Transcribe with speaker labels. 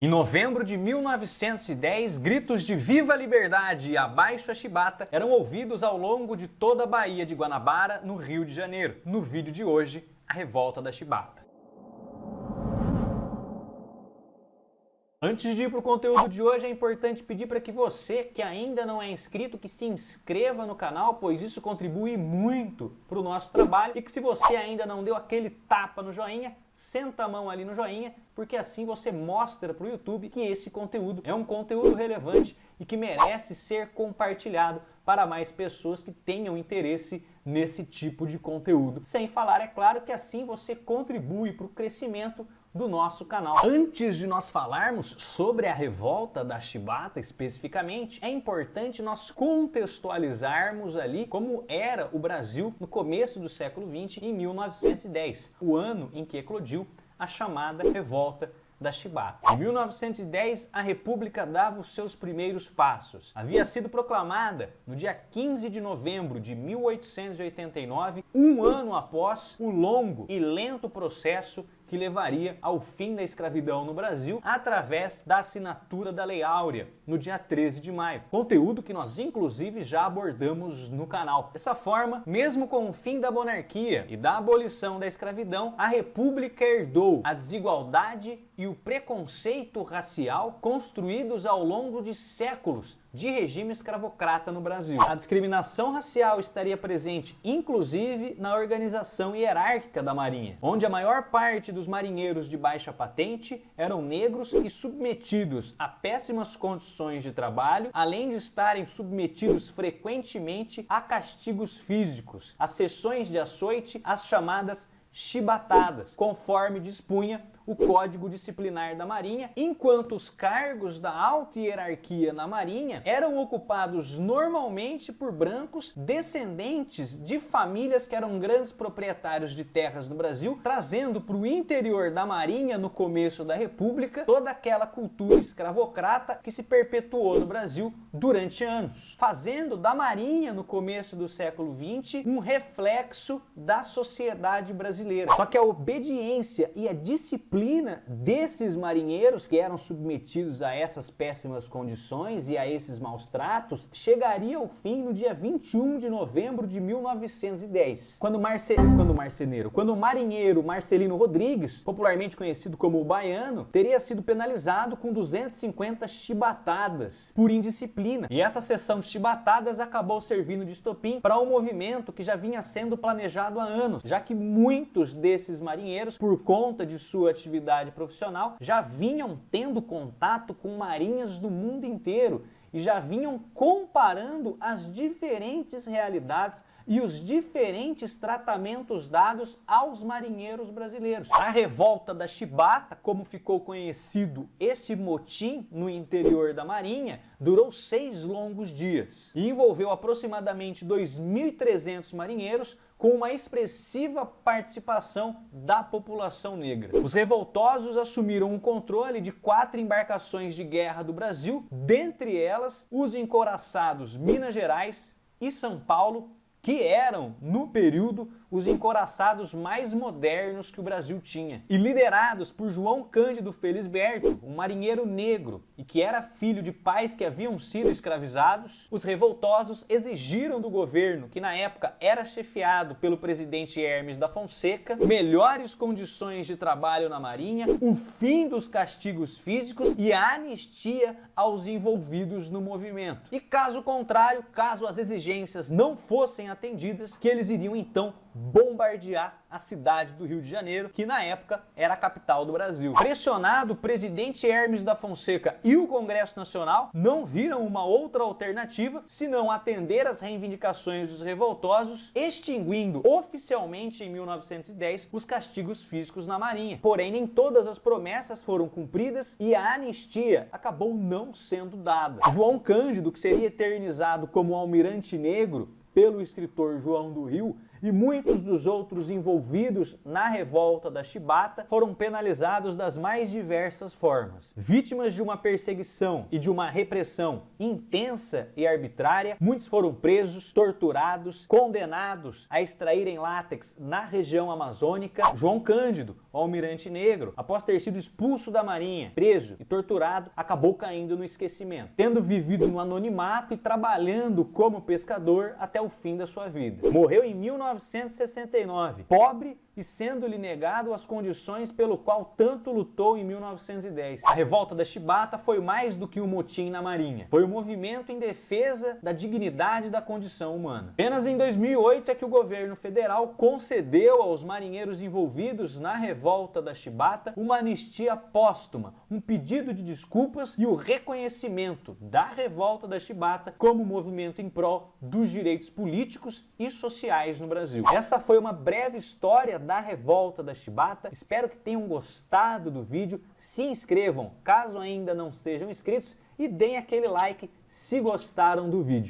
Speaker 1: Em novembro de 1910, gritos de "Viva a Liberdade" e "Abaixo a Chibata" eram ouvidos ao longo de toda a Baía de Guanabara, no Rio de Janeiro. No vídeo de hoje, a Revolta da Chibata. Antes de ir para o conteúdo de hoje, é importante pedir para que você, que ainda não é inscrito, que se inscreva no canal, pois isso contribui muito para o nosso trabalho. E que se você ainda não deu aquele tapa no joinha, senta a mão ali no joinha, porque assim você mostra para o YouTube que esse conteúdo é um conteúdo relevante e que merece ser compartilhado para mais pessoas que tenham interesse nesse tipo de conteúdo. Sem falar, é claro, que assim você contribui para o crescimento do nosso canal. Antes de nós falarmos sobre a Revolta da Chibata especificamente, é importante nós contextualizarmos ali como era o Brasil no começo do século XX, em 1910, o ano em que eclodiu a chamada Revolta da Chibata. Em 1910, a República dava os seus primeiros passos. Havia sido proclamada no dia 15 de novembro de 1889, um ano após o longo e lento processo que levaria ao fim da escravidão no Brasil através da assinatura da Lei Áurea, no dia 13 de maio. Conteúdo que nós inclusive já abordamos no canal. Dessa forma, mesmo com o fim da monarquia e da abolição da escravidão, a República herdou a desigualdade e o preconceito racial construídos ao longo de séculos de regime escravocrata no Brasil. A discriminação racial estaria presente, inclusive, na organização hierárquica da Marinha, onde a maior parte dos marinheiros de baixa patente eram negros e submetidos a péssimas condições de trabalho, além de estarem submetidos frequentemente a castigos físicos, a sessões de açoite, as chamadas chibatadas, conforme dispunha o Código Disciplinar da Marinha, enquanto os cargos da alta hierarquia na Marinha eram ocupados normalmente por brancos descendentes de famílias que eram grandes proprietários de terras no Brasil, trazendo para o interior da Marinha, no começo da República, toda aquela cultura escravocrata que se perpetuou no Brasil durante anos, fazendo da Marinha, no começo do século XX, um reflexo da sociedade brasileira. Só que a obediência e a disciplina desses marinheiros que eram submetidos a essas péssimas condições e a esses maus tratos chegaria ao fim no dia 21 de novembro de 1910, quando o marinheiro Marcelino Rodrigues, popularmente conhecido como o Baiano, teria sido penalizado com 250 chibatadas por indisciplina. E essa sessão de chibatadas acabou servindo de estopim para um movimento que já vinha sendo planejado há anos, já que muitos desses marinheiros, por conta de sua atividade profissional, já vinham tendo contato com marinhas do mundo inteiro e já vinham comparando as diferentes realidades e os diferentes tratamentos dados aos marinheiros brasileiros. A Revolta da Chibata, como ficou conhecido esse motim no interior da Marinha, durou 6 longos dias e envolveu aproximadamente 2.300 marinheiros, com uma expressiva participação da população negra. Os revoltosos assumiram o controle de 4 embarcações de guerra do Brasil, dentre elas os encouraçados Minas Gerais e São Paulo, que eram, no período, os encouraçados mais modernos que o Brasil tinha. E liderados por João Cândido Felisberto, um marinheiro negro e que era filho de pais que haviam sido escravizados, os revoltosos exigiram do governo, que na época era chefiado pelo presidente Hermes da Fonseca, melhores condições de trabalho na Marinha, o fim dos castigos físicos e a anistia aos envolvidos no movimento. E caso contrário, caso as exigências não fossem atendidas, que eles iriam então bombardear a cidade do Rio de Janeiro, que na época era a capital do Brasil. Pressionado, o presidente Hermes da Fonseca e o Congresso Nacional não viram uma outra alternativa senão atender às reivindicações dos revoltosos, extinguindo oficialmente em 1910 os castigos físicos na Marinha. Porém, nem todas as promessas foram cumpridas e a anistia acabou não sendo dada. João Cândido, que seria eternizado como Almirante Negro pelo escritor João do Rio, e muitos dos outros envolvidos na revolta da Chibata foram penalizados das mais diversas formas. Vítimas de uma perseguição e de uma repressão intensa e arbitrária, muitos foram presos, torturados, condenados a extraírem látex na região amazônica. João Cândido, o almirante negro, após ter sido expulso da Marinha, preso e torturado, acabou caindo no esquecimento, tendo vivido no anonimato e trabalhando como pescador até o fim da sua vida. Morreu em 1969, pobre e sendo-lhe negado as condições pelo qual tanto lutou em 1910. A revolta da Chibata foi mais do que um motim na Marinha. Foi um movimento em defesa da dignidade da condição humana. Apenas em 2008 é que o governo federal concedeu aos marinheiros envolvidos na revolta da Chibata uma anistia póstuma, um pedido de desculpas e o reconhecimento da revolta da Chibata como movimento em prol dos direitos políticos e sociais no Brasil. Essa foi uma breve história da revolta da Chibata. Espero que tenham gostado do vídeo. Se inscrevam caso ainda não sejam inscritos e deem aquele like se gostaram do vídeo.